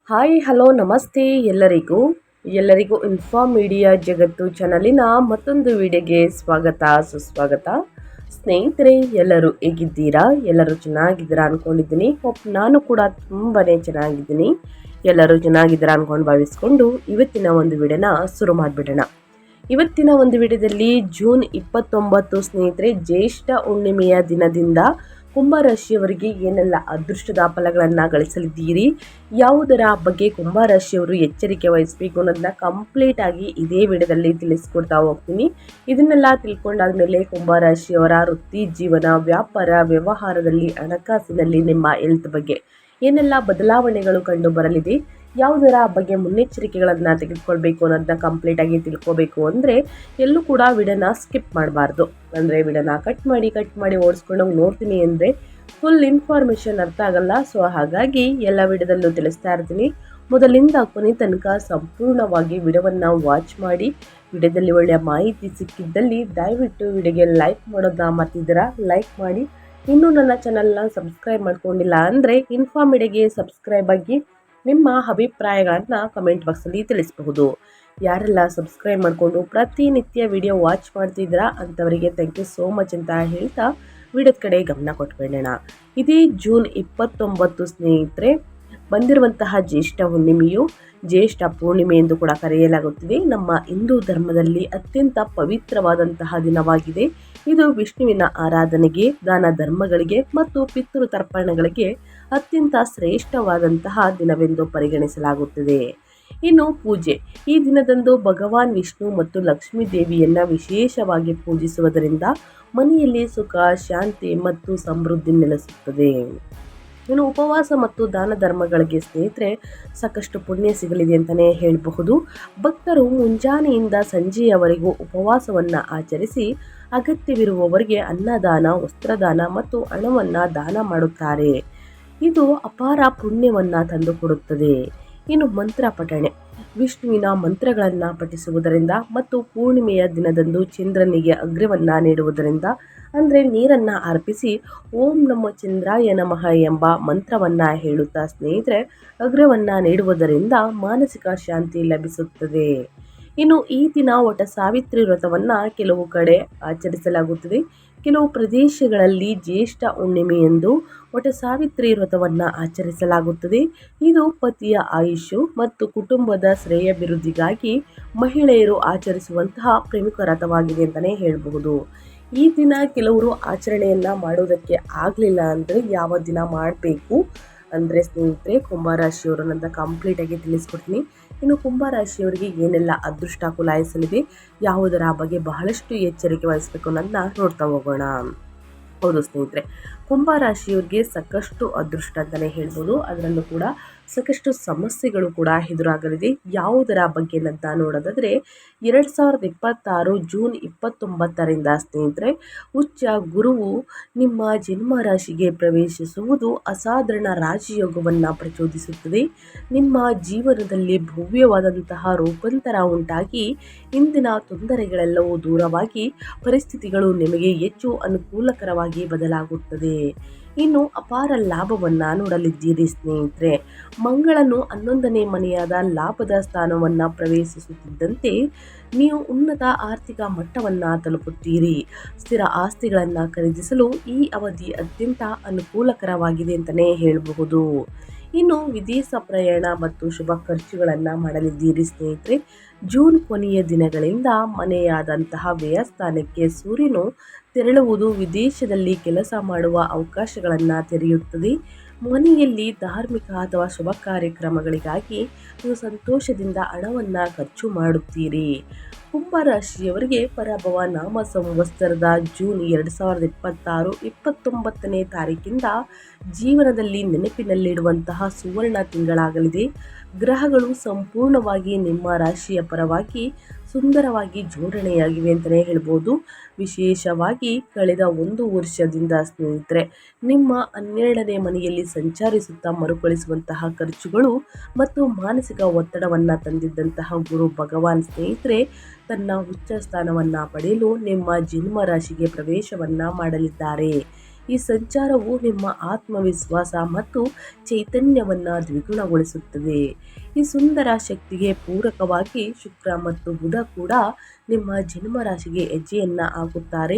Hi hello ನಮಸ್ತೆ ಎಲ್ಲರಿಗೂ inform media ಜಗತ್ತು ಚಾನಲಿನ ಮತ್ತೊಂದು ವಿಡಿಯೋಗೆ ಸ್ವಾಗತ ಸುಸ್ವಾಗತ. ಸ್ನೇಹಿತರೆ, ಎಲ್ಲರೂ ಹೇಗಿದ್ದೀರಾ? ಎಲ್ಲರೂ ಚೆನ್ನಾಗಿದ್ದೀರಾ ಅನ್ಕೊಂಡಿದ್ದೀನಿ. ನಾನು ಕೂಡ ತುಂಬಾನೇ ಚೆನ್ನಾಗಿದ್ದೀನಿ. ಎಲ್ಲರೂ ಚೆನ್ನಾಗಿದ್ದೀರಾ ಅನ್ಕೊಂಡು ಭಾವಿಸ್ಕೊಂಡು ಇವತ್ತಿನ ಒಂದು ವಿಡಿಯೋನ ಶುರು ಮಾಡಿಬಿಡೋಣ. ಇವತ್ತಿನ ಒಂದು ವಿಡಿಯೋದಲ್ಲಿ ಜೂನ್ 29 ಸ್ನೇಹಿತರೆ, ಜ್ಯೇಷ್ಠ ಹುಣ್ಣಿಮೆಯ ದಿನದಿಂದ ಕುಂಭರಾಶಿಯವರಿಗೆ ಏನೆಲ್ಲ ಅದೃಷ್ಟದ ಫಲಗಳನ್ನು ಗಳಿಸಲಿದ್ದೀರಿ, ಯಾವುದರ ಬಗ್ಗೆ ಕುಂಭರಾಶಿಯವರು ಎಚ್ಚರಿಕೆ ವಹಿಸಬೇಕು ಅನ್ನೋದನ್ನ ಕಂಪ್ಲೀಟ್ ಆಗಿ ಇದೇ ವಿಡಿಯೋದಲ್ಲಿ ತಿಳಿಸ್ಕೊಡ್ತಾ ಹೋಗ್ತೀನಿ. ಇದನ್ನೆಲ್ಲ ತಿಳ್ಕೊಂಡಾದ್ಮೇಲೆ ಕುಂಭರಾಶಿಯವರ ವೃತ್ತಿ ಜೀವನ, ವ್ಯಾಪಾರ, ವ್ಯವಹಾರದಲ್ಲಿ, ಹಣಕಾಸಿನಲ್ಲಿ, ನಿಮ್ಮ ಹೆಲ್ತ್ ಬಗ್ಗೆ ಏನೆಲ್ಲ ಬದಲಾವಣೆಗಳು ಕಂಡು ಬರಲಿದೆ, ಯಾವುದರ ಬಗ್ಗೆ ಮುನ್ನೆಚ್ಚರಿಕೆಗಳನ್ನು ತೆಗೆದುಕೊಳ್ಬೇಕು ಅನ್ನೋದನ್ನ ಕಂಪ್ಲೀಟ್ ಆಗಿ ತಿಳ್ಕೋಬೇಕು ಅಂದರೆ ಎಲ್ಲೂ ಕೂಡ ವಿಡಿಯೋನ ಸ್ಕಿಪ್ ಮಾಡಬಾರ್ದು. ಅಂದರೆ ವಿಡಿಯೋನ ಕಟ್ ಮಾಡಿ ಓಡಿಸ್ಕೊಂಡು ನೋಡ್ತೀನಿ ಅಂದರೆ ಫುಲ್ ಇನ್ಫಾರ್ಮೇಷನ್ ಅರ್ಥ ಆಗಲ್ಲ. ಸೊ ಹಾಗಾಗಿ ಎಲ್ಲ ವಿಡಿಯೋದಲ್ಲೂ ತಿಳಿಸ್ತಾ ಇರ್ತೀನಿ. ಮೊದಲಿಂದ ಕೊನೆ ತನಕ ಸಂಪೂರ್ಣವಾಗಿ ವಿಡಿಯೋವನ್ನು ವಾಚ್ ಮಾಡಿ. ವಿಡಿಯೋದಲ್ಲಿ ಒಳ್ಳೆಯ ಮಾಹಿತಿ ಸಿಕ್ಕಿದ್ದಲ್ಲಿ ದಯವಿಟ್ಟು ವಿಡಿಯೋಗೆ ಲೈಕ್ ಮಾಡೋದನ್ನ ಮರ್ತಿದ್ದೀರಾ, ಲೈಕ್ ಮಾಡಿ. ಇನ್ನೂ ನನ್ನ ಚಾನಲ್ನ ಸಬ್ಸ್ಕ್ರೈಬ್ ಮಾಡ್ಕೊಂಡಿಲ್ಲ ಅಂದರೆ ಇನ್ಫಾರ್ಮ್ ಮೀಡಿಯಾಗೆ ಸಬ್ಸ್ಕ್ರೈಬ್ ಆಗಿ ನಿಮ್ಮ ಅಭಿಪ್ರಾಯಗಳನ್ನು ಕಮೆಂಟ್ ಬಾಕ್ಸಲ್ಲಿ ತಿಳಿಸಬಹುದು. ಯಾರೆಲ್ಲ ಸಬ್ಸ್ಕ್ರೈಬ್ ಮಾಡಿಕೊಂಡು ಪ್ರತಿನಿತ್ಯ ವಿಡಿಯೋ ವಾಚ್ ಮಾಡ್ತಿದ್ದೀರಾ ಅಂಥವರಿಗೆ ಥ್ಯಾಂಕ್ ಯು ಸೋ ಮಚ್ ಅಂತ ಹೇಳ್ತಾ ವಿಡಿಯೋದ ಕಡೆ ಗಮನ ಕೊಟ್ಬಿಡೋಣ. ಇದೇ ಜೂನ್ 29 ಸ್ನೇಹಿತರೆ ಬಂದಿರುವಂತಹ ಜ್ಯೇಷ್ಠ ಹುಣ್ಣಿಮೆಯು ಜ್ಯೇಷ್ಠ ಪೂರ್ಣಿಮೆ ಎಂದು ಕೂಡ ಕರೆಯಲಾಗುತ್ತದೆ. ನಮ್ಮ ಹಿಂದೂ ಧರ್ಮದಲ್ಲಿ ಅತ್ಯಂತ ಪವಿತ್ರವಾದಂತಹ ದಿನವಾಗಿದೆ. ಇದು ವಿಷ್ಣುವಿನ ಆರಾಧನೆಗೆ, ದಾನ ಧರ್ಮಗಳಿಗೆ ಮತ್ತು ಪಿತೃ ತರ್ಪಣಗಳಿಗೆ ಅತ್ಯಂತ ಶ್ರೇಷ್ಠವಾದಂತಹ ದಿನವೆಂದು ಪರಿಗಣಿಸಲಾಗುತ್ತದೆ. ಇನ್ನು ಪೂಜೆ, ಈ ದಿನದಂದು ಭಗವಾನ್ ವಿಷ್ಣು ಮತ್ತು ಲಕ್ಷ್ಮೀ ದೇವಿಯನ್ನ ವಿಶೇಷವಾಗಿ ಪೂಜಿಸುವುದರಿಂದ ಮನೆಯಲ್ಲಿ ಸುಖ, ಶಾಂತಿ ಮತ್ತು ಸಮೃದ್ಧಿ ನೆಲೆಸುತ್ತದೆ. ಇನ್ನು ಉಪವಾಸ ಮತ್ತು ದಾನ ಧರ್ಮಗಳಿಗೆ ಸ್ನೇಹಿತರೆ ಸಾಕಷ್ಟು ಪುಣ್ಯ ಸಿಗಲಿದೆ ಅಂತಲೇ ಹೇಳಬಹುದು. ಭಕ್ತರು ಮುಂಜಾನೆಯಿಂದ ಸಂಜೆಯವರೆಗೂ ಉಪವಾಸವನ್ನು ಆಚರಿಸಿ ಅಗತ್ಯವಿರುವವರಿಗೆ ಅನ್ನದಾನ, ವಸ್ತ್ರದಾನ ಮತ್ತು ಹಣವನ್ನು ದಾನ ಮಾಡುತ್ತಾರೆ. ಇದು ಅಪಾರ ಪುಣ್ಯವನ್ನು ತಂದುಕೊಡುತ್ತದೆ. ಇನ್ನು ಮಂತ್ರ ಪಠಣೆ, ವಿಷ್ಣುವಿನ ಮಂತ್ರಗಳನ್ನು ಪಠಿಸುವುದರಿಂದ ಮತ್ತು ಪೂರ್ಣಿಮೆಯ ದಿನದಂದು ಚಂದ್ರನಿಗೆ ಅಗ್ರ್ಯವನ್ನು ನೀಡುವುದರಿಂದ, ಅಂದರೆ ನೀರನ್ನು ಅರ್ಪಿಸಿ ಓಂ ನಮೋ ಚಂದ್ರಾಯ ನಮಃ ಎಂಬ ಮಂತ್ರವನ್ನು ಹೇಳುತ್ತಾ ಸ್ನೇಹಿತರೆ ಅಗ್ರ್ಯವನ್ನು ನೀಡುವುದರಿಂದ ಮಾನಸಿಕ ಶಾಂತಿ ಲಭಿಸುತ್ತದೆ. ಇನ್ನು ಈ ದಿನ ವಟ ಸಾವಿತ್ರಿ ವ್ರತವನ್ನು ಕೆಲವು ಕಡೆ ಆಚರಿಸಲಾಗುತ್ತದೆ. ಕೆಲವು ಪ್ರದೇಶಗಳಲ್ಲಿ ಜ್ಯೇಷ್ಠ ಹುಣ್ಣಿಮೆಯಂದು ವಟ ಸಾವಿತ್ರಿ ವ್ರತವನ್ನು ಆಚರಿಸಲಾಗುತ್ತದೆ. ಇದು ಪತಿಯ ಆಯುಷು ಮತ್ತು ಕುಟುಂಬದ ಶ್ರೇಯಾಭಿವೃದ್ಧಿಗಾಗಿ ಮಹಿಳೆಯರು ಆಚರಿಸುವಂತಹ ಪ್ರಮುಖ ವ್ರತವಾಗಿದೆ ಅಂತಲೇ ಹೇಳಬಹುದು. ಈ ದಿನ ಕೆಲವರು ಆಚರಣೆಯನ್ನು ಮಾಡೋದಕ್ಕೆ ಆಗಲಿಲ್ಲ ಅಂದರೆ ಯಾವ ದಿನ ಮಾಡಬೇಕು ಅಂದರೆ ಸ್ನೇಹಿತರೆ ಕುಂಭರಾಶಿಯವರು ಅನ್ನೋದನ್ನ ಕಂಪ್ಲೀಟಾಗಿ ತಿಳಿಸ್ಕೊಡ್ತೀನಿ. ಇನ್ನು ಕುಂಭರಾಶಿಯವರಿಗೆ ಏನೆಲ್ಲ ಅದೃಷ್ಟ ಕುಲಾಯಿಸಲಿದೆ, ಯಾವುದರ ಬಗ್ಗೆ ಬಹಳಷ್ಟು ಎಚ್ಚರಿಕೆ ವಹಿಸಬೇಕು ಅನ್ನೋದನ್ನ ನೋಡ್ತಾ ಹೋಗೋಣ. ಹೌದು ಸ್ನೇಹಿತರೆ, ಕುಂಭರಾಶಿಯವರಿಗೆ ಸಾಕಷ್ಟು ಅದೃಷ್ಟ ಅಂತಲೇ ಹೇಳ್ಬೋದು. ಅದರಲ್ಲೂ ಕೂಡ ಸಾಕಷ್ಟು ಸಮಸ್ಯೆಗಳು ಕೂಡ ಎದುರಾಗಲಿದೆ. ಯಾವುದರ ಬಗ್ಗೆ ಅಂತ ನೋಡೋದಾದರೆ 2026 ಜೂನ್ 29ರಿಂದ ಸ್ನೇಹಿತರೆ ಉಚ್ಚ ಗುರುವು ನಿಮ್ಮ ಜನ್ಮ ರಾಶಿಗೆ ಪ್ರವೇಶಿಸುವುದು ಅಸಾಧಾರಣ ರಾಜಯೋಗವನ್ನು ಪ್ರಚೋದಿಸುತ್ತದೆ. ನಿಮ್ಮ ಜೀವನದಲ್ಲಿ ಭವ್ಯವಾದಂತಹ ರೂಪಾಂತರ ಉಂಟಾಗಿ ಇಂದಿನ ತೊಂದರೆಗಳೆಲ್ಲವೂ ದೂರವಾಗಿ ಪರಿಸ್ಥಿತಿಗಳು ನಿಮಗೆ ಹೆಚ್ಚು ಅನುಕೂಲಕರವಾಗಿ ಬದಲಾಗುತ್ತದೆ. ಇನ್ನು ಅಪಾರ ಲಾಭವನ್ನು ನೋಡಲಿದ್ದೀರಿ ಸ್ನೇಹಿತರೆ. ಮಂಗಳನು 11ನೇ ಮನೆಯಾದ ಲಾಭದ ಸ್ಥಾನವನ್ನು ಪ್ರವೇಶಿಸುತ್ತಿದ್ದಂತೆ ನೀವು ಉನ್ನತ ಆರ್ಥಿಕ ಮಟ್ಟವನ್ನು ತಲುಪುತ್ತೀರಿ. ಸ್ಥಿರ ಆಸ್ತಿಗಳನ್ನು ಖರೀದಿಸಲು ಈ ಅವಧಿ ಅತ್ಯಂತ ಅನುಕೂಲಕರವಾಗಿದೆ ಅಂತಲೇ ಹೇಳಬಹುದು. ಇನ್ನು ವಿದೇಶ ಪ್ರಯಾಣ ಮತ್ತು ಶುಭ ಖರ್ಚುಗಳನ್ನು ಮಾಡಲಿದ್ದೀರಿ ಸ್ನೇಹಿತರೆ. ಜೂನ್ ಕೊನೆಯ ದಿನಗಳಿಂದ ಮನೆಯಾದಂತಹ ವ್ಯಯಸ್ಥಾನಕ್ಕೆ ಸೂರ್ಯನು ತೆರಳುವುದು ವಿದೇಶದಲ್ಲಿ ಕೆಲಸ ಮಾಡುವ ಅವಕಾಶಗಳನ್ನು ತೆರೆಯುತ್ತದೆ. ಮನೆಯಲ್ಲಿ ಧಾರ್ಮಿಕ ಅಥವಾ ಶುಭ ಕಾರ್ಯಕ್ರಮಗಳಿಗಾಗಿ ನೀವು ಸಂತೋಷದಿಂದ ಹಣವನ್ನು ಖರ್ಚು ಮಾಡುತ್ತೀರಿ. ಕುಂಭರಾಶಿಯವರಿಗೆ ಪರಾಭವ ನಾಮ ಸಂವತ್ಸರದ ಜೂನ್ 2026 29ನೇ ತಾರೀಕಿಂದ ಜೀವನದಲ್ಲಿ ನೆನಪಿನಲ್ಲಿಡುವಂತಹ ಸುವರ್ಣ ತಿಂಗಳಾಗಲಿದೆ. ಗ್ರಹಗಳು ಸಂಪೂರ್ಣವಾಗಿ ನಿಮ್ಮ ರಾಶಿಯ ಪರವಾಗಿ ಸುಂದರವಾಗಿ ಜೋಡಣೆಯಾಗಿವೆ ಅಂತಲೇ ಹೇಳ್ಬೋದು. ವಿಶೇಷವಾಗಿ ಕಳೆದ 1 ವರ್ಷದಿಂದ ಸ್ನೇಹಿತರೆ ನಿಮ್ಮ 12ನೇ ಮನೆಯಲ್ಲಿ ಸಂಚರಿಸುತ್ತಾ ಮರುಕಳಿಸುವಂತಹ ಖರ್ಚುಗಳು ಮತ್ತು ಮಾನಸಿಕ ಒತ್ತಡವನ್ನು ತಂದಿದ್ದಂತಹ ಗುರು ಭಗವಾನ್ ಸ್ನೇಹಿತರೆ ತನ್ನ ಉಚ್ಚ ಸ್ಥಾನವನ್ನು ಪಡೆಯಲು ನಿಮ್ಮ ಜನ್ಮ ರಾಶಿಗೆ ಪ್ರವೇಶವನ್ನು ಮಾಡಲಿದ್ದಾರೆ. ಈ ಸಂಚಾರವು ನಿಮ್ಮ ಆತ್ಮವಿಶ್ವಾಸ ಮತ್ತು ಚೈತನ್ಯವನ್ನು ದ್ವಿಗುಣಗೊಳಿಸುತ್ತದೆ. ಈ ಸುಂದರ ಶಕ್ತಿಗೆ ಪೂರಕವಾಗಿ ಶುಕ್ರ ಮತ್ತು ಬುಧ ಕೂಡ ನಿಮ್ಮ ಜನ್ಮರಾಶಿಗೆ ಹೆಜ್ಜೆಯನ್ನು ಹಾಕುತ್ತಾರೆ.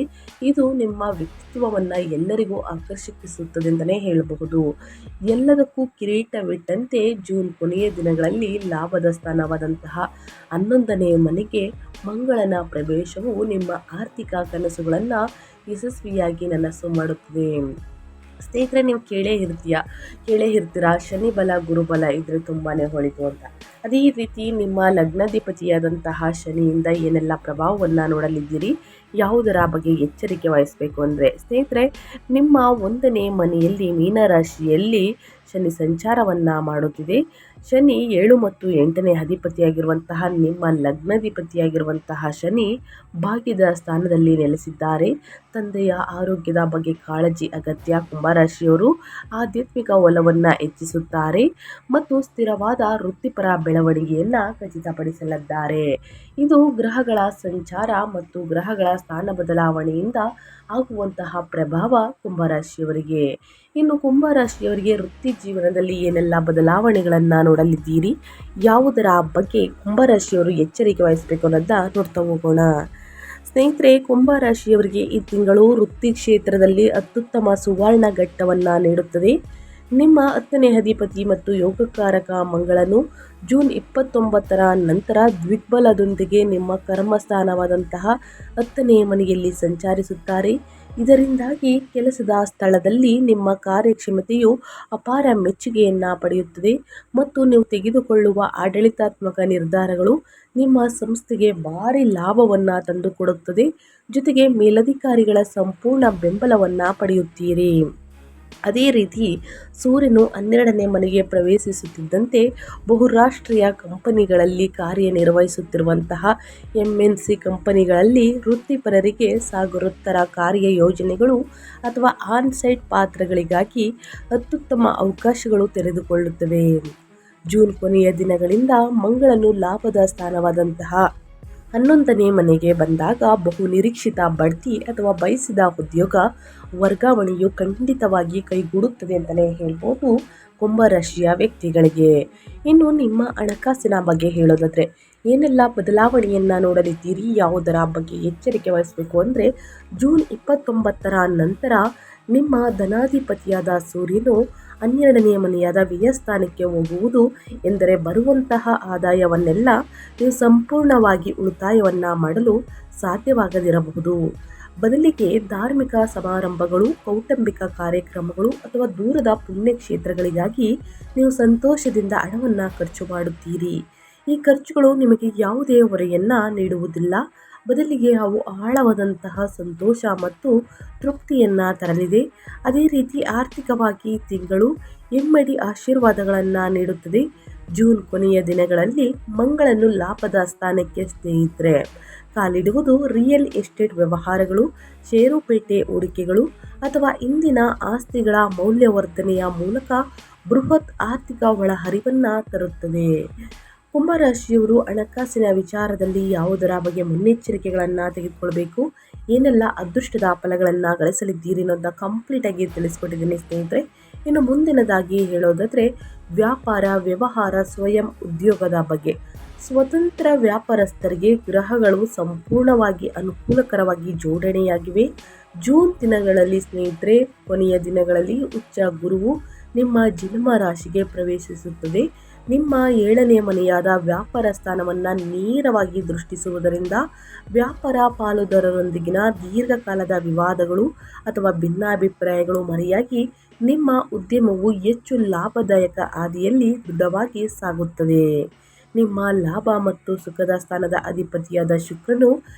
ಇದು ನಿಮ್ಮ ವ್ಯಕ್ತಿತ್ವವನ್ನು ಎಲ್ಲರಿಗೂ ಆಕರ್ಷಿಸುತ್ತದೆ ಅಂತಲೇ ಹೇಳಬಹುದು. ಎಲ್ಲದಕ್ಕೂ ಕಿರೀಟವಿಟ್ಟಂತೆ ಜೂನ್ ಕೊನೆಯ ದಿನಗಳಲ್ಲಿ ಲಾಭದ ಸ್ಥಾನವಾದಂತಹ 11ನೇ ಮನೆಗೆ ಮಂಗಳನ ಪ್ರವೇಶವು ನಿಮ್ಮ ಆರ್ಥಿಕ ಕನಸುಗಳನ್ನು ಯಶಸ್ವಿಯಾಗಿ ನನಸು ಮಾಡುತ್ತದೆ. ಸ್ನೇಹಿತರೆ, ನೀವು ಕೇಳೇ ಇರ್ತೀರಾ ಶನಿ ಬಲ ಗುರುಬಲ ಇದ್ರೆ ತುಂಬಾ ಹೊಳಿತು ಅಂತ. ಅದೇ ರೀತಿ ನಿಮ್ಮ ಲಗ್ನಾಧಿಪತಿಯಾದಂತಹ ಶನಿಯಿಂದ ಏನೆಲ್ಲ ಪ್ರಭಾವವನ್ನು ನೋಡಲಿದ್ದೀರಿ, ಯಾವುದರ ಬಗ್ಗೆ ಎಚ್ಚರಿಕೆ ವಹಿಸಬೇಕು ಅಂದರೆ ಸ್ನೇಹಿತರೆ, ನಿಮ್ಮ 1ನೇ ಮನೆಯಲ್ಲಿ ಮೀನರಾಶಿಯಲ್ಲಿ ಶನಿ ಸಂಚಾರವನ್ನು ಮಾಡುತ್ತಿದೆ. ಶನಿ 7 ಮತ್ತು 8ನೇ ಅಧಿಪತಿಯಾಗಿರುವಂತಹ ನಿಮ್ಮ ಲಗ್ನಾಧಿಪತಿಯಾಗಿರುವಂತಹ ಶನಿ ಭಾಗ್ಯದ ಸ್ಥಾನದಲ್ಲಿ ನೆಲೆಸಿದ್ದಾರೆ. ತಂದೆಯ ಆರೋಗ್ಯದ ಬಗ್ಗೆ ಕಾಳಜಿ ಅಗತ್ಯ. ಕುಂಭರಾಶಿಯವರು ಆಧ್ಯಾತ್ಮಿಕ ಒಲವನ್ನು ಹೆಚ್ಚಿಸುತ್ತಾರೆ ಮತ್ತು ಸ್ಥಿರವಾದ ವೃತ್ತಿಪರ ಬೆಳವಣಿಗೆಯನ್ನು ಖಚಿತಪಡಿಸಲಿದ್ದಾರೆ. ಇದು ಗ್ರಹಗಳ ಸಂಚಾರ ಮತ್ತು ಗ್ರಹಗಳ ಸ್ಥಾನ ಬದಲಾವಣೆಯಿಂದ ಆಗುವಂತಹ ಪ್ರಭಾವ ಕುಂಭರಾಶಿಯವರಿಗೆ. ಇನ್ನು ಕುಂಭರಾಶಿಯವರಿಗೆ ವೃತ್ತಿ ಜೀವನದಲ್ಲಿ ಏನೆಲ್ಲ ಬದಲಾವಣೆಗಳನ್ನು ನೋಡಲಿದ್ದೀರಿ, ಯಾವುದರ ಬಗ್ಗೆ ಕುಂಭರಾಶಿಯವರು ಎಚ್ಚರಿಕೆ ವಹಿಸಬೇಕು ಅನ್ನೋದನ್ನ ನೋಡ್ತಾ ಹೋಗೋಣ. ಸ್ನೇಹಿತರೆ, ಕುಂಭರಾಶಿಯವರಿಗೆ ಈ ತಿಂಗಳು ವೃತ್ತಿ ಕ್ಷೇತ್ರದಲ್ಲಿ ಅತ್ಯುತ್ತಮ ಸುವರ್ಣ ಘಟ್ಟವನ್ನು ನೀಡುತ್ತದೆ. ನಿಮ್ಮ 10ನೇ ಅಧಿಪತಿ ಮತ್ತು ಯೋಗಕಾರಕ ಮಂಗಳನು ಜೂನ್ 29ರ ನಂತರ ದ್ವಿಗ್ಬಲದೊಂದಿಗೆ ನಿಮ್ಮ ಕರ್ಮಸ್ಥಾನವಾದಂತಹ 10ನೇ ಮನೆಯಲ್ಲಿ ಸಂಚರಿಸುತ್ತಾರೆ. ಇದರಿಂದಾಗಿ ಕೆಲಸದ ಸ್ಥಳದಲ್ಲಿ ನಿಮ್ಮ ಕಾರ್ಯಕ್ಷಮತೆಯು ಅಪಾರ ಮೆಚ್ಚುಗೆಯನ್ನು ಪಡೆಯುತ್ತದೆ ಮತ್ತು ನೀವು ತೆಗೆದುಕೊಳ್ಳುವ ಆಡಳಿತಾತ್ಮಕ ನಿರ್ಧಾರಗಳು ನಿಮ್ಮ ಸಂಸ್ಥೆಗೆ ಭಾರಿ ಲಾಭವನ್ನು ತಂದುಕೊಡುತ್ತದೆ. ಜೊತೆಗೆ ಮೇಲಧಿಕಾರಿಗಳ ಸಂಪೂರ್ಣ ಬೆಂಬಲವನ್ನು ಪಡೆಯುತ್ತೀರಿ. ಅದೇ ರೀತಿ ಸೂರ್ಯನು 12ನೇ ಮನೆಗೆ ಪ್ರವೇಶಿಸುತ್ತಿದ್ದಂತೆ ಬಹುರಾಷ್ಟ್ರೀಯ ಕಂಪನಿಗಳಲ್ಲಿ ಕಾರ್ಯನಿರ್ವಹಿಸುತ್ತಿರುವಂತಹ MNC ಕಂಪನಿಗಳಲ್ಲಿ ವೃತ್ತಿಪರರಿಗೆ ಸಾಗರೋತ್ತರ ಕಾರ್ಯ ಯೋಜನೆಗಳು ಅಥವಾ ಆನ್ಸೈಟ್ ಪಾತ್ರಗಳಿಗಾಗಿ ಅತ್ಯುತ್ತಮ ಅವಕಾಶಗಳು ತೆರೆದುಕೊಳ್ಳುತ್ತವೆ. ಜೂನ್ ಕೊನೆಯ ದಿನಗಳಿಂದ ಮಂಗಳನು ಲಾಭದ ಸ್ಥಾನವಾದಂತಹ 11ನೇ ಮನೆಗೆ ಬಂದಾಗ ಬಹು ನಿರೀಕ್ಷಿತ ಬಡ್ತಿ ಅಥವಾ ಬಯಸಿದ ಉದ್ಯೋಗ ವರ್ಗಾವಣೆಯು ಖಂಡಿತವಾಗಿ ಕೈಗೂಡುತ್ತದೆ ಅಂತಲೇ ಹೇಳ್ಬೋದು ಕುಂಭರಾಶಿಯ ವ್ಯಕ್ತಿಗಳಿಗೆ. ಇನ್ನು ನಿಮ್ಮ ಹಣಕಾಸಿನ ಬಗ್ಗೆ ಹೇಳೋದಾದರೆ ಏನೆಲ್ಲ ಬದಲಾವಣೆಯನ್ನು ನೋಡಲಿದ್ದೀರಿ, ಯಾವುದರ ಬಗ್ಗೆ ಎಚ್ಚರಿಕೆ ವಹಿಸಬೇಕು ಅಂದರೆ ಜೂನ್ 29ರ ನಂತರ ನಿಮ್ಮ ಧನಾಧಿಪತಿಯಾದ ಸೂರ್ಯನು 12ನೇ ಮನೆಯಾದ ವ್ಯಯಸ್ಥಾನಕ್ಕೆ ಹೋಗುವುದು ಎಂದರೆ ಬರುವಂತಹ ಆದಾಯವನ್ನೆಲ್ಲ ನೀವು ಸಂಪೂರ್ಣವಾಗಿ ಉಳಿತಾಯವನ್ನು ಮಾಡಲು ಸಾಧ್ಯವಾಗದಿರಬಹುದು. ಬದಲಿಗೆ ಧಾರ್ಮಿಕ ಸಮಾರಂಭಗಳು, ಕೌಟುಂಬಿಕ ಕಾರ್ಯಕ್ರಮಗಳು ಅಥವಾ ದೂರದ ಪುಣ್ಯಕ್ಷೇತ್ರಗಳಿಗಾಗಿ ನೀವು ಸಂತೋಷದಿಂದ ಹಣವನ್ನು ಖರ್ಚು ಮಾಡುತ್ತೀರಿ. ಈ ಖರ್ಚುಗಳು ನಿಮಗೆ ಯಾವುದೇ ಹೊರೆಯನ್ನು ನೀಡುವುದಿಲ್ಲ, ಬದಲಿಗೆ ಅವು ಆಳವಾದಂತಹ ಸಂತೋಷ ಮತ್ತು ತೃಪ್ತಿಯನ್ನು ತರಲಿದೆ. ಅದೇ ರೀತಿ ಆರ್ಥಿಕವಾಗಿ ತಿಂಗಳು ಇಮ್ಮಡಿ ಆಶೀರ್ವಾದಗಳನ್ನು ನೀಡುತ್ತದೆ. ಜೂನ್ ಕೊನೆಯ ದಿನಗಳಲ್ಲಿ ಮಂಗಳನು ಲಾಭದ ಸ್ಥಾನಕ್ಕೆ ಸ್ನೇಹಿತರೆ ಕಾಲಿಡುವುದು ರಿಯಲ್ ಎಸ್ಟೇಟ್ ವ್ಯವಹಾರಗಳು, ಷೇರುಪೇಟೆ ಹೂಡಿಕೆಗಳು ಅಥವಾ ಇಂದಿನ ಆಸ್ತಿಗಳ ಮೌಲ್ಯವರ್ಧನೆಯ ಮೂಲಕ ಬೃಹತ್ ಆರ್ಥಿಕ ಒಳಹರಿವನ್ನು ತರುತ್ತದೆ. ಕುಂಭರಾಶಿಯವರು ಹಣಕಾಸಿನ ವಿಚಾರದಲ್ಲಿ ಯಾವುದರ ಬಗ್ಗೆ ಮುನ್ನೆಚ್ಚರಿಕೆಗಳನ್ನು ತೆಗೆದುಕೊಳ್ಬೇಕು, ಏನೆಲ್ಲ ಅದೃಷ್ಟದ ಫಲಗಳನ್ನು ಗಳಿಸಲಿದ್ದೀರಿ ಅನ್ನೋದನ್ನ ಕಂಪ್ಲೀಟಾಗಿ ತಿಳಿಸ್ಕೊಟ್ಟಿದ್ದೀನಿ ಸ್ನೇಹಿತರೆ. ಇನ್ನು ಮುಂದಿನದಾಗಿ ಹೇಳೋದಾದರೆ ವ್ಯಾಪಾರ, ವ್ಯವಹಾರ, ಸ್ವಯಂ ಉದ್ಯೋಗದ ಬಗ್ಗೆ. ಸ್ವತಂತ್ರ ವ್ಯಾಪಾರಸ್ಥರಿಗೆ ಗ್ರಹಗಳು ಸಂಪೂರ್ಣವಾಗಿ ಅನುಕೂಲಕರವಾಗಿ ಜೋಡಣೆಯಾಗಿವೆ. ಜೂನ್ ದಿನಗಳಲ್ಲಿ ಸ್ನೇಹಿತರೆ ಕೊನೆಯ ದಿನಗಳಲ್ಲಿ ಉಚ್ಚ ಗುರುವು ನಿಮ್ಮ ಜನ್ಮ ರಾಶಿಗೆ ಪ್ರವೇಶಿಸುತ್ತದೆ. ನಿಮ್ಮ 7ನೇ ಮನೆಯಾದ ವ್ಯಾಪಾರ ಸ್ಥಾನವನ್ನು ನೇರವಾಗಿ ದೃಷ್ಟಿಸುವುದರಿಂದ ವ್ಯಾಪಾರ ಪಾಲುದಾರರೊಂದಿಗಿನ ದೀರ್ಘಕಾಲದ ವಿವಾದಗಳು ಅಥವಾ ಭಿನ್ನಾಭಿಪ್ರಾಯಗಳು ಮರೆಯಾಗಿ ನಿಮ್ಮ ಉದ್ಯಮವು ಹೆಚ್ಚು ಲಾಭದಾಯಕ ಹಾದಿಯಲ್ಲಿ ದೃಢವಾಗಿ ಸಾಗುತ್ತದೆ. ನಿಮ್ಮ ಲಾಭ ಮತ್ತು ಸುಖದ ಸ್ಥಾನದ ಅಧಿಪತಿಯಾದ ಶುಕ್ರನು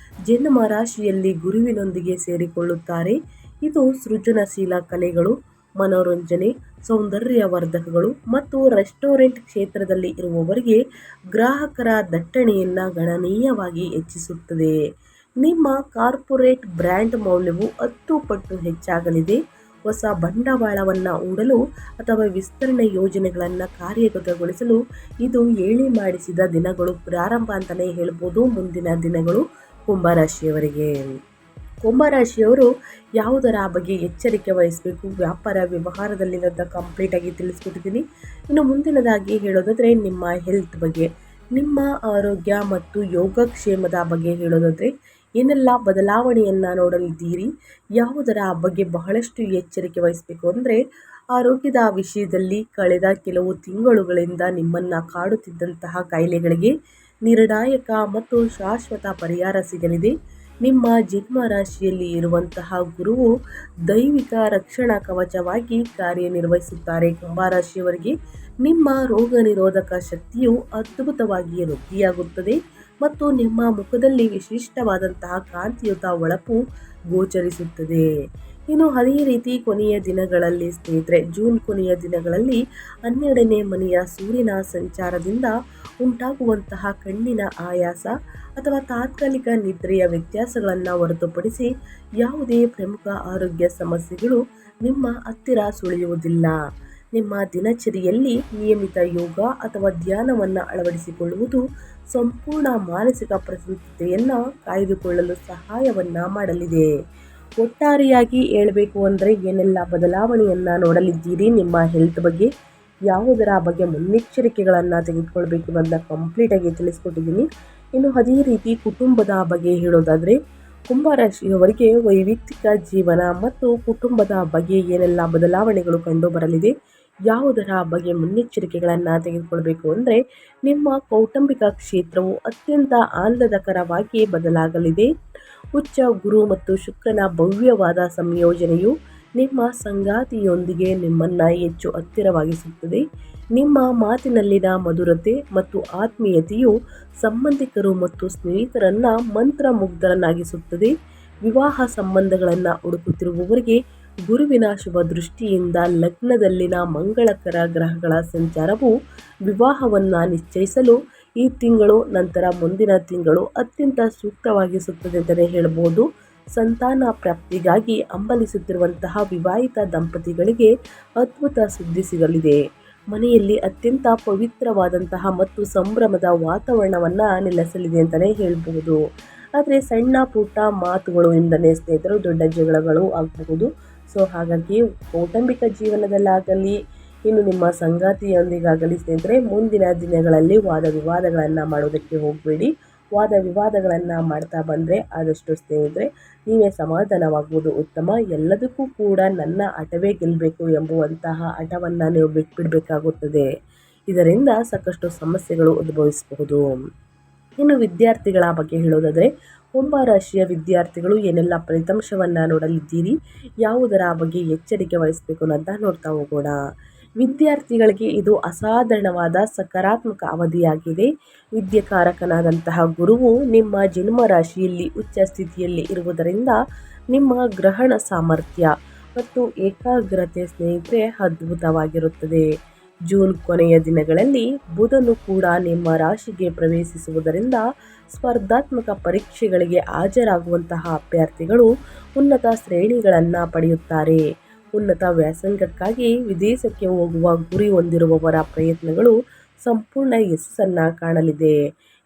ಜನ್ಮ ರಾಶಿಯಲ್ಲಿ ಗುರುವಿನೊಂದಿಗೆ ಸೇರಿಕೊಳ್ಳುತ್ತಾರೆ. ಇದು ಸೃಜನಶೀಲ ಕಲೆಗಳು, ಮನೋರಂಜನೆ, ಸೌಂದರ್ಯವರ್ಧಕಗಳು ಮತ್ತು ರೆಸ್ಟೋರೆಂಟ್ ಕ್ಷೇತ್ರದಲ್ಲಿ ಇರುವವರಿಗೆ ಗ್ರಾಹಕರ ದಟ್ಟಣೆಯನ್ನು ಗಣನೀಯವಾಗಿ ಹೆಚ್ಚಿಸುತ್ತದೆ. ನಿಮ್ಮ ಕಾರ್ಪೊರೇಟ್ ಬ್ರ್ಯಾಂಡ್ ಮೌಲ್ಯವು 10 ಪಟ್ಟು ಹೆಚ್ಚಾಗಲಿದೆ. ಹೊಸ ಬಂಡವಾಳವನ್ನು ಹೂಡಲು ಅಥವಾ ವಿಸ್ತರಣೆ ಯೋಜನೆಗಳನ್ನು ಕಾರ್ಯಗತಗೊಳಿಸಲು ಇದು ಹೇಳಿ ಮಾಡಿಸಿದ ದಿನಗಳು ಪ್ರಾರಂಭ ಅಂತಲೇ ಹೇಳ್ಬೋದು ಮುಂದಿನ ದಿನಗಳು ಕುಂಭರಾಶಿಯವರಿಗೆ. ಕುಂಭರಾಶಿಯವರು ಯಾವುದರ ಬಗ್ಗೆ ಎಚ್ಚರಿಕೆ ವಹಿಸಬೇಕು, ವ್ಯಾಪಾರ ವ್ಯವಹಾರದಲ್ಲಿರೋದ ಕಂಪ್ಲೀಟಾಗಿ ತಿಳಿಸ್ಕೊಟ್ಟಿದ್ದೀನಿ. ಇನ್ನು ಮುಂದಿನದಾಗಿ ಹೇಳೋದಾದರೆ ನಿಮ್ಮ ಹೆಲ್ತ್ ಬಗ್ಗೆ, ನಿಮ್ಮ ಆರೋಗ್ಯ ಮತ್ತು ಯೋಗಕ್ಷೇಮದ ಬಗ್ಗೆ ಹೇಳೋದಾದರೆ ಏನೆಲ್ಲ ಬದಲಾವಣೆಯನ್ನು ನೋಡಲಿದ್ದೀರಿ, ಯಾವುದರ ಬಗ್ಗೆ ಬಹಳಷ್ಟು ಎಚ್ಚರಿಕೆ ವಹಿಸಬೇಕು ಅಂದರೆ ಆರೋಗ್ಯದ ವಿಷಯದಲ್ಲಿ ಕಳೆದ ಕೆಲವು ತಿಂಗಳುಗಳಿಂದ ನಿಮ್ಮನ್ನು ಕಾಡುತ್ತಿದ್ದಂತಹ ಕಾಯಿಲೆಗಳಿಗೆ ನಿರ್ಣಾಯಕ ಮತ್ತು ಶಾಶ್ವತ ಪರಿಹಾರ ಸಿಗಲಿದೆ. ನಿಮ್ಮ ಜನ್ಮ ರಾಶಿಯಲ್ಲಿ ಇರುವಂತಹ ಗುರುವು ದೈವಿಕ ರಕ್ಷಣಾ ಕವಚವಾಗಿ ಕಾರ್ಯನಿರ್ವಹಿಸುತ್ತಾರೆ. ಕುಂಭರಾಶಿಯವರಿಗೆ ನಿಮ್ಮ ರೋಗ ನಿರೋಧಕ ಶಕ್ತಿಯು ಅದ್ಭುತವಾಗಿ ವೃದ್ಧಿಯಾಗುತ್ತದೆ ಮತ್ತು ನಿಮ್ಮ ಮುಖದಲ್ಲಿ ವಿಶಿಷ್ಟವಾದಂತಹ ಕಾಂತಿಯುತ ಹೊಳಪು ಗೋಚರಿಸುತ್ತದೆ. ಇನ್ನು ಅದೇ ರೀತಿ ಕೊನೆಯ ದಿನಗಳಲ್ಲಿ ಸ್ನೇಹಿತರೆ, ಜೂನ್ ಕೊನೆಯ ದಿನಗಳಲ್ಲಿ 12ನೇ ಮನೆಯ ಸೂರ್ಯನ ಸಂಚಾರದಿಂದ ಉಂಟಾಗುವಂತಹ ಕಣ್ಣಿನ ಆಯಾಸ ಅಥವಾ ತಾತ್ಕಾಲಿಕ ನಿದ್ರೆಯ ವ್ಯತ್ಯಾಸಗಳನ್ನು ಹೊರತುಪಡಿಸಿ ಯಾವುದೇ ಪ್ರಮುಖ ಆರೋಗ್ಯ ಸಮಸ್ಯೆಗಳು ನಿಮ್ಮ ಹತ್ತಿರ ಸುಳಿಯುವುದಿಲ್ಲ. ನಿಮ್ಮ ದಿನಚರಿಯಲ್ಲಿ ನಿಯಮಿತ ಯೋಗ ಅಥವಾ ಧ್ಯಾನವನ್ನು ಅಳವಡಿಸಿಕೊಳ್ಳುವುದು ಸಂಪೂರ್ಣ ಮಾನಸಿಕ ಪ್ರಶಾಂತತೆಯನ್ನು ಕಾಯ್ದುಕೊಳ್ಳಲು ಸಹಾಯವನ್ನು ಮಾಡಲಿದೆ. ಒಟ್ಟಾರೆಯಾಗಿ ಹೇಳಬೇಕು ಅಂದರೆ ಏನೆಲ್ಲ ಬದಲಾವಣೆಯನ್ನು ನೋಡಲಿದ್ದೀರಿ, ನಿಮ್ಮ ಹೆಲ್ತ್ ಬಗ್ಗೆ ಯಾವುದರ ಬಗ್ಗೆ ಮುನ್ನೆಚ್ಚರಿಕೆಗಳನ್ನು ತೆಗೆದುಕೊಳ್ಬೇಕು ಅನ್ನೋದನ್ನ ಕಂಪ್ಲೀಟಾಗಿ ತಿಳಿಸ್ಕೊಟ್ಟಿದ್ದೀನಿ. ಇನ್ನು ಅದೇ ರೀತಿ ಕುಟುಂಬದ ಬಗ್ಗೆ ಹೇಳೋದಾದರೆ ಕುಂಭರಾಶಿಯವರಿಗೆ ವೈಯಕ್ತಿಕ ಜೀವನ ಮತ್ತು ಕುಟುಂಬದ ಬಗ್ಗೆ ಏನೆಲ್ಲ ಬದಲಾವಣೆಗಳು ಕಂಡು ಬರಲಿದೆ, ಯಾವುದರ ಬಗ್ಗೆ ಮುನ್ನೆಚ್ಚರಿಕೆಗಳನ್ನು ತೆಗೆದುಕೊಳ್ಬೇಕು ಅಂದರೆ ನಿಮ್ಮ ಕೌಟುಂಬಿಕ ಕ್ಷೇತ್ರವು ಅತ್ಯಂತ ಆಹ್ಲಾದಕರವಾಗಿ ಬದಲಾಗಲಿದೆ. ಉಚ್ಚ ಗುರು ಮತ್ತು ಶುಕ್ರನ ಭವ್ಯವಾದ ಸಂಯೋಜನೆಯು ನಿಮ್ಮ ಸಂಗಾತಿಯೊಂದಿಗೆ ನಿಮ್ಮನ್ನು ಹೆಚ್ಚು ಹತ್ತಿರವಾಗಿಸುತ್ತದೆ. ನಿಮ್ಮ ಮಾತಿನಲ್ಲಿನ ಮಧುರತೆ ಮತ್ತು ಆತ್ಮೀಯತೆಯು ಸಂಬಂಧಿಕರು ಮತ್ತು ಸ್ನೇಹಿತರನ್ನು ಮಂತ್ರಮುಗ್ಧರನ್ನಾಗಿಸುತ್ತದೆ. ವಿವಾಹ ಸಂಬಂಧಗಳನ್ನು ಹುಡುಕುತ್ತಿರುವವರಿಗೆ ಗುರುವಿನ ಶುಭ ದೃಷ್ಟಿಯಿಂದ ಲಗ್ನದಲ್ಲಿನ ಮಂಗಳಕರ ಗ್ರಹಗಳ ಸಂಚಾರವು ವಿವಾಹವನ್ನು ನಿಶ್ಚಯಿಸಲು ಈ ತಿಂಗಳು ನಂತರ ಮುಂದಿನ ತಿಂಗಳು ಅತ್ಯಂತ ಸೂಕ್ತವಾಗಿಸುತ್ತದೆ ಅಂತಲೇ ಹೇಳ್ಬೋದು. ಸಂತಾನ ಪ್ರಾಪ್ತಿಗಾಗಿ ಹಂಬಲಿಸುತ್ತಿರುವಂತಹ ವಿವಾಹಿತ ದಂಪತಿಗಳಿಗೆ ಅದ್ಭುತ ಸುದ್ದಿ ಸಿಗಲಿದೆ. ಮನೆಯಲ್ಲಿ ಅತ್ಯಂತ ಪವಿತ್ರವಾದಂತಹ ಮತ್ತು ಸಂಭ್ರಮದ ವಾತಾವರಣವನ್ನು ನೆಲೆಸಲಿದೆ ಅಂತಲೇ ಹೇಳ್ಬೋದು. ಆದರೆ ಸಣ್ಣ ಪುಟ್ಟ ಮಾತುಗಳು ಇಂದಲೇ ಸ್ನೇಹಿತರು ದೊಡ್ಡ ಜಗಳಗಳು ಆಗಬಹುದು. ಸೊ ಹಾಗಾಗಿ ಕೌಟುಂಬಿಕ ಜೀವನದಲ್ಲಾಗಲಿ ಇನ್ನು ನಿಮ್ಮ ಸಂಗಾತಿಯೊಂದಿಗಾಗಲಿ ಸ್ನೇಹಿತರೆ ಮುಂದಿನ ದಿನಗಳಲ್ಲಿ ವಾದ ವಿವಾದಗಳನ್ನು ಮಾಡೋದಕ್ಕೆ ಹೋಗಬೇಡಿ. ವಾದ ವಿವಾದಗಳನ್ನು ಮಾಡ್ತಾ ಬಂದರೆ ಆದಷ್ಟು ಸ್ನೇಹಿತರೆ ನೀವೇ ಸಮಾಧಾನವಾಗುವುದು ಉತ್ತಮ. ಎಲ್ಲದಕ್ಕೂ ಕೂಡ ನನ್ನ ಹಠವೇ ಗೆಲ್ಲಬೇಕು ಎಂಬುವಂತಹ ಹಠವನ್ನು ನೀವು ಬಿಟ್ಬಿಡಬೇಕಾಗುತ್ತದೆ. ಇದರಿಂದ ಸಾಕಷ್ಟು ಸಮಸ್ಯೆಗಳು ಉದ್ಭವಿಸಬಹುದು. ಇನ್ನು ವಿದ್ಯಾರ್ಥಿಗಳ ಬಗ್ಗೆ ಹೇಳೋದಾದರೆ ಕುಂಭರಾಶಿಯ ವಿದ್ಯಾರ್ಥಿಗಳು ಏನೆಲ್ಲ ಫಲಿತಾಂಶವನ್ನು ನೋಡಲಿದ್ದೀರಿ, ಯಾವುದರ ಬಗ್ಗೆ ಎಚ್ಚರಿಕೆ ವಹಿಸಬೇಕು ಅಂತ ನೋಡ್ತಾ ಹೋಗೋಣ. ವಿದ್ಯಾರ್ಥಿಗಳಿಗೆ ಇದು ಅಸಾಧಾರಣವಾದ ಸಕಾರಾತ್ಮಕ ಅವಧಿಯಾಗಿದೆ. ವಿದ್ಯಾಕಾರಕನಾದಂತಹ ಗುರುವು ನಿಮ್ಮ ಜನ್ಮ ರಾಶಿಯಲ್ಲಿ ಉಚ್ಚ ಸ್ಥಿತಿಯಲ್ಲಿ ಇರುವುದರಿಂದ ನಿಮ್ಮ ಗ್ರಹಣ ಸಾಮರ್ಥ್ಯ ಮತ್ತು ಏಕಾಗ್ರತೆ ಸ್ನೇಹಿತರೆ ಅದ್ಭುತವಾಗಿರುತ್ತದೆ. ಜೂನ್ ಕೊನೆಯ ದಿನಗಳಲ್ಲಿ ಬುಧನು ಕೂಡ ನಿಮ್ಮ ರಾಶಿಗೆ ಪ್ರವೇಶಿಸುವುದರಿಂದ ಸ್ಪರ್ಧಾತ್ಮಕ ಪರೀಕ್ಷೆಗಳಿಗೆ ಹಾಜರಾಗುವಂತಹ ಅಭ್ಯರ್ಥಿಗಳು ಉನ್ನತ ಶ್ರೇಣಿಗಳನ್ನು ಪಡೆಯುತ್ತಾರೆ. ಉನ್ನತ ವ್ಯಾಸಂಗಕ್ಕಾಗಿ ವಿದೇಶಕ್ಕೆ ಹೋಗುವ ಗುರಿ ಹೊಂದಿರುವವರ ಪ್ರಯತ್ನಗಳು ಸಂಪೂರ್ಣ ಯಶಸ್ಸನ್ನು ಕಾಣಲಿದೆ.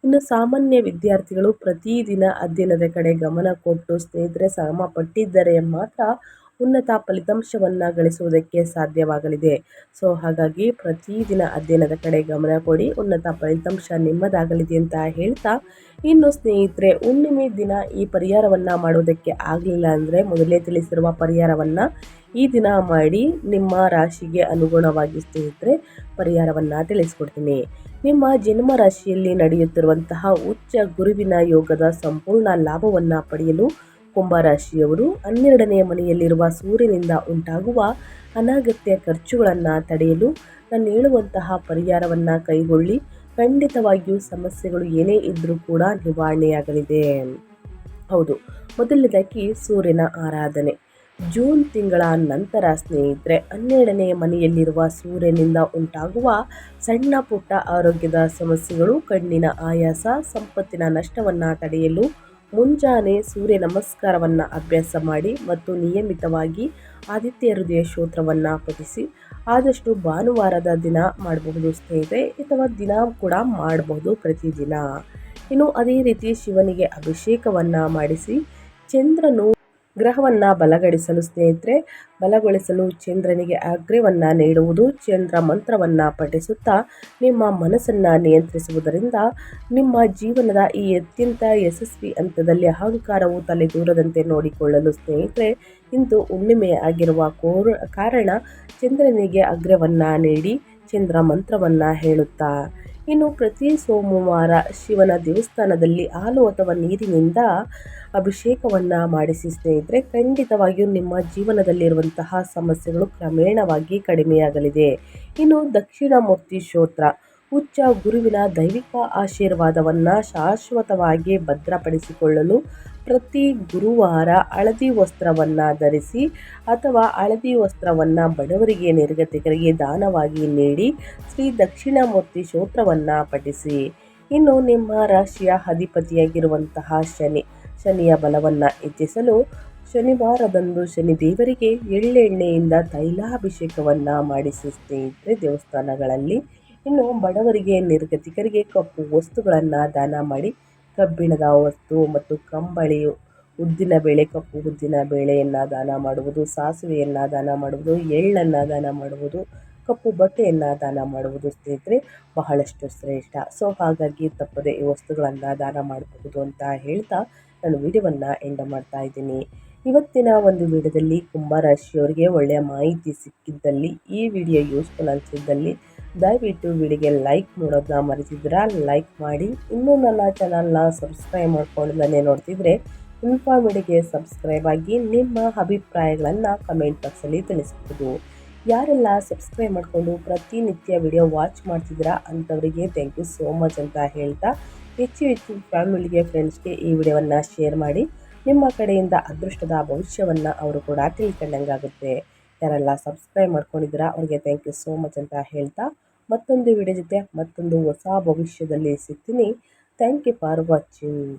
ಇನ್ನು ಸಾಮಾನ್ಯ ವಿದ್ಯಾರ್ಥಿಗಳು ಪ್ರತಿದಿನ ಅಧ್ಯಯನದ ಕಡೆ ಗಮನ ಕೊಟ್ಟು ಸ್ನೇಹಿತರೆ ಶ್ರಮ ಪಟ್ಟಿದ್ದರೆ ಮಾತ್ರ ಉನ್ನತ ಫಲಿತಾಂಶವನ್ನು ಗಳಿಸುವುದಕ್ಕೆ ಸಾಧ್ಯವಾಗಲಿದೆ. ಸೊ ಹಾಗಾಗಿ ಪ್ರತಿದಿನ ಅಧ್ಯಯನದ ಕಡೆ ಗಮನ ಕೊಡಿ, ಉನ್ನತ ಫಲಿತಾಂಶ ನಿಮ್ಮದಾಗಲಿದೆ ಅಂತ ಹೇಳ್ತಾ, ಇನ್ನು ಸ್ನೇಹಿತರೆ ಹುಣ್ಣಿಮೆ ದಿನ ಈ ಪರಿಹಾರವನ್ನು ಮಾಡೋದಕ್ಕೆ ಆಗಲಿಲ್ಲ ಅಂದರೆ ಮೊದಲೇ ತಿಳಿಸಿರುವ ಪರಿಹಾರವನ್ನು ಈ ದಿನ ಮಾಡಿ ನಿಮ್ಮ ರಾಶಿಗೆ ಅನುಗುಣವಾಗಿ ಸ್ನೇಹಿತರೆ ಪರಿಹಾರವನ್ನು ತಿಳಿಸ್ಕೊಡ್ತೀನಿ. ನಿಮ್ಮ ಜನ್ಮ ರಾಶಿಯಲ್ಲಿ ನಡೆಯುತ್ತಿರುವಂತಹ ಉಚ್ಚ ಗುರುವಿನ ಯೋಗದ ಸಂಪೂರ್ಣ ಲಾಭವನ್ನು ಪಡೆಯಲು ಕುಂಭರಾಶಿಯವರು 12ನೇ ಮನೆಯಲ್ಲಿರುವ ಸೂರ್ಯನಿಂದ ಉಂಟಾಗುವ ಅನಗತ್ಯ ಖರ್ಚುಗಳನ್ನು ತಡೆಯಲು ನಾನು ಹೇಳುವಂತಹ ಪರಿಹಾರವನ್ನು ಕೈಗೊಳ್ಳಿ. ಖಂಡಿತವಾಗಿಯೂ ಸಮಸ್ಯೆಗಳು ಏನೇ ಇದ್ದರೂ ಕೂಡ ನಿವಾರಣೆಯಾಗಲಿದೆ. ಹೌದು, ಮೊದಲನೇದಾಗಿ ಸೂರ್ಯನ ಆರಾಧನೆ. ಜೂನ್ ತಿಂಗಳ ನಂತರ ಸ್ನೇಹಿತರೆ 12ನೇ ಮನೆಯಲ್ಲಿರುವ ಸೂರ್ಯನಿಂದ ಉಂಟಾಗುವ ಸಣ್ಣ ಪುಟ್ಟ ಆರೋಗ್ಯದ ಸಮಸ್ಯೆಗಳು, ಕಣ್ಣಿನ ಆಯಾಸ, ಸಂಪತ್ತಿನ ನಷ್ಟವನ್ನು ತಡೆಯಲು ಮುಂಜಾನೆ ಸೂರ್ಯ ನಮಸ್ಕಾರವನ್ನು ಅಭ್ಯಾಸ ಮಾಡಿ ಮತ್ತು ನಿಯಮಿತವಾಗಿ ಆದಿತ್ಯ ಹೃದಯ ಸ್ತೋತ್ರವನ್ನು ಪಠಿಸಿ. ಆದಷ್ಟು ಭಾನುವಾರದ ದಿನ ಮಾಡಬಹುದು ಸ್ನೇಹಿತರೆ, ಅಥವಾ ದಿನ ಕೂಡ ಮಾಡಬಹುದು ಪ್ರತಿದಿನ. ಇನ್ನು ಅದೇ ರೀತಿ ಶಿವನಿಗೆ ಅಭಿಷೇಕವನ್ನು ಮಾಡಿಸಿ. ಚಂದ್ರನು ಗ್ರಹವನ್ನು ಬಲಗೊಳಿಸಲು ಸ್ನೇಹಿತರೆ, ಬಲಗೊಳಿಸಲು ಚಂದ್ರನಿಗೆ ಅಗ್ರ್ಯವನ್ನು ನೀಡುವುದು, ಚಂದ್ರ ಮಂತ್ರವನ್ನು ಪಠಿಸುತ್ತಾ ನಿಮ್ಮ ಮನಸ್ಸನ್ನು ನಿಯಂತ್ರಿಸುವುದರಿಂದ ನಿಮ್ಮ ಜೀವನದ ಈ ಅತ್ಯಂತ ಯಶಸ್ವಿ ಹಂತದಲ್ಲಿ ಅಹಂಕಾರವು ತಲೆದೂರದಂತೆ ನೋಡಿಕೊಳ್ಳಲು ಸ್ನೇಹಿತರೆ, ಇಂದು ಹುಣ್ಣಿಮೆ ಆಗಿರುವ ಕಾರಣ ಚಂದ್ರನಿಗೆ ಅಗ್ರ್ಯವನ್ನು ನೀಡಿ ಚಂದ್ರ ಮಂತ್ರವನ್ನು ಹೇಳುತ್ತಾ, ಇನ್ನು ಪ್ರತಿ ಸೋಮವಾರ ಶಿವನ ದೇವಸ್ಥಾನದಲ್ಲಿ ಹಾಲು ಅಥವಾ ನೀರಿನಿಂದ ಅಭಿಷೇಕವನ್ನು ಮಾಡಿಸಿ ಸ್ನೇಹಿತರೆ, ಖಂಡಿತವಾಗಿಯೂ ನಿಮ್ಮ ಜೀವನದಲ್ಲಿರುವಂತಹ ಸಮಸ್ಯೆಗಳು ಕ್ರಮೇಣವಾಗಿ ಕಡಿಮೆಯಾಗಲಿದೆ. ಇನ್ನು ದಕ್ಷಿಣಾಮೂರ್ತಿ ಸ್ತೋತ್ರ, ಉಚ್ಚ ಗುರುವಿನ ದೈವಿಕ ಆಶೀರ್ವಾದವನ್ನು ಶಾಶ್ವತವಾಗಿ ಭದ್ರಪಡಿಸಿಕೊಳ್ಳಲು ಪ್ರತಿ ಗುರುವಾರ ಹಳದಿ ವಸ್ತ್ರವನ್ನು ಧರಿಸಿ ಅಥವಾ ಹಳದಿ ವಸ್ತ್ರವನ್ನು ಬಡವರಿಗೆ ನಿರ್ಗತಿಕರಿಗೆ ದಾನವಾಗಿ ನೀಡಿ ಶ್ರೀ ದಕ್ಷಿಣಾಮೂರ್ತಿ ಸ್ತೋತ್ರವನ್ನು ಪಠಿಸಿ. ಇನ್ನು ನಿಮ್ಮ ರಾಶಿಯ ಅಧಿಪತಿಯಾಗಿರುವಂತಹ ಶನಿಯ ಬಲವನ್ನು ಹೆಚ್ಚಿಸಲು ಶನಿವಾರದಂದು ಶನಿದೇವರಿಗೆ ಎಳ್ಳೆಣ್ಣೆಯಿಂದ ತೈಲಾಭಿಷೇಕವನ್ನು ಮಾಡಿಸಿ ಸ್ನೇಹಿತರೆ ದೇವಸ್ಥಾನಗಳಲ್ಲಿ. ಇನ್ನು ಬಡವರಿಗೆ ನಿರ್ಗತಿಕರಿಗೆ ಕಪ್ಪು ವಸ್ತುಗಳನ್ನು ದಾನ ಮಾಡಿ, ಕಬ್ಬಿಣದ ವಸ್ತು ಮತ್ತು ಕಂಬಳಿಯು ಉದ್ದಿನ ಬೇಳೆ, ಕಪ್ಪು ಉದ್ದಿನ ಬೇಳೆಯನ್ನು ದಾನ ಮಾಡುವುದು, ಸಾಸಿವೆಯನ್ನು ದಾನ ಮಾಡುವುದು, ಎಳ್ಳನ್ನು ದಾನ ಮಾಡುವುದು, ಕಪ್ಪು ಬಟ್ಟೆಯನ್ನು ದಾನ ಮಾಡುವುದು ಸ್ನೇಹಿತರೆ ಬಹಳಷ್ಟು ಶ್ರೇಷ್ಠ. ಸೊ ಹಾಗಾಗಿ ತಪ್ಪದೆ ಈ ವಸ್ತುಗಳನ್ನು ದಾನ ಮಾಡಬಹುದು ಅಂತ ಹೇಳ್ತಾ ನಾನು ವಿಡಿಯೋವನ್ನು ಎಂಡ್ ಮಾಡ್ತಾ ಇದ್ದೀನಿ. ಇವತ್ತಿನ ಒಂದು ವಿಡಿಯೋದಲ್ಲಿ ಕುಂಭರಾಶಿಯವರಿಗೆ ಒಳ್ಳೆಯ ಮಾಹಿತಿ ಸಿಕ್ಕಿದ್ದಲ್ಲಿ, ಈ ವಿಡಿಯೋ ಯೂಸ್ಫುಲ್ ಅನಿಸಿದ್ದಲ್ಲಿ ದಯವಿಟ್ಟು ವಿಡಿಯೋಗೆ ಲೈಕ್ ಮಾಡೋದನ್ನ ಮರೆತಿದ್ದೀರಾ, ಲೈಕ್ ಮಾಡಿ. ಇನ್ನೂ ನನ್ನ ಚಾನಲ್ನ ಸಬ್ಸ್ಕ್ರೈಬ್ ಮಾಡ್ಕೊಳ್ಳೋದನ್ನೇ ನೋಡ್ತಿದ್ರೆ ಇನ್ಫಾರ್ಮಿಡಿಗೆ ಸಬ್ಸ್ಕ್ರೈಬ್ ಆಗಿ ನಿಮ್ಮ ಅಭಿಪ್ರಾಯಗಳನ್ನು ಕಮೆಂಟ್ ಬಾಕ್ಸಲ್ಲಿ ತಿಳಿಸ್ಬೋದು. ಯಾರೆಲ್ಲ ಸಬ್ಸ್ಕ್ರೈಬ್ ಮಾಡಿಕೊಂಡು ಪ್ರತಿನಿತ್ಯ ವಿಡಿಯೋ ವಾಚ್ ಮಾಡ್ತಿದ್ದೀರಾ ಅಂಥವರಿಗೆ ಥ್ಯಾಂಕ್ ಯು ಸೋ ಮಚ್ ಅಂತ ಹೇಳ್ತಾ, ಹೆಚ್ಚು ಫ್ಯಾಮಿಲಿಗೆ ಫ್ರೆಂಡ್ಸ್ಗೆ ಈ ವಿಡಿಯೋವನ್ನು ಶೇರ್ ಮಾಡಿ. ನಿಮ್ಮ ಕಡೆಯಿಂದ ಅದೃಷ್ಟದ ಭವಿಷ್ಯವನ್ನು ಅವರು ಕೂಡ ತಿಳ್ಕೊಂಡಂಗಾಗುತ್ತೆ. ಯಾರೆಲ್ಲ ಸಬ್ಸ್ಕ್ರೈಬ್ ಮಾಡ್ಕೊಂಡಿದ್ದೀರಾ ಅವ್ರಿಗೆ ಥ್ಯಾಂಕ್ ಯು ಸೋ ಮಚ್ ಅಂತ ಹೇಳ್ತಾ, ಮತ್ತೊಂದು ವಿಡಿಯೋ ಜೊತೆ ಮತ್ತೊಂದು ಹೊಸ ಭವಿಷ್ಯದಲ್ಲಿ ಸಿಗ್ತೀನಿ. Thank you for watching.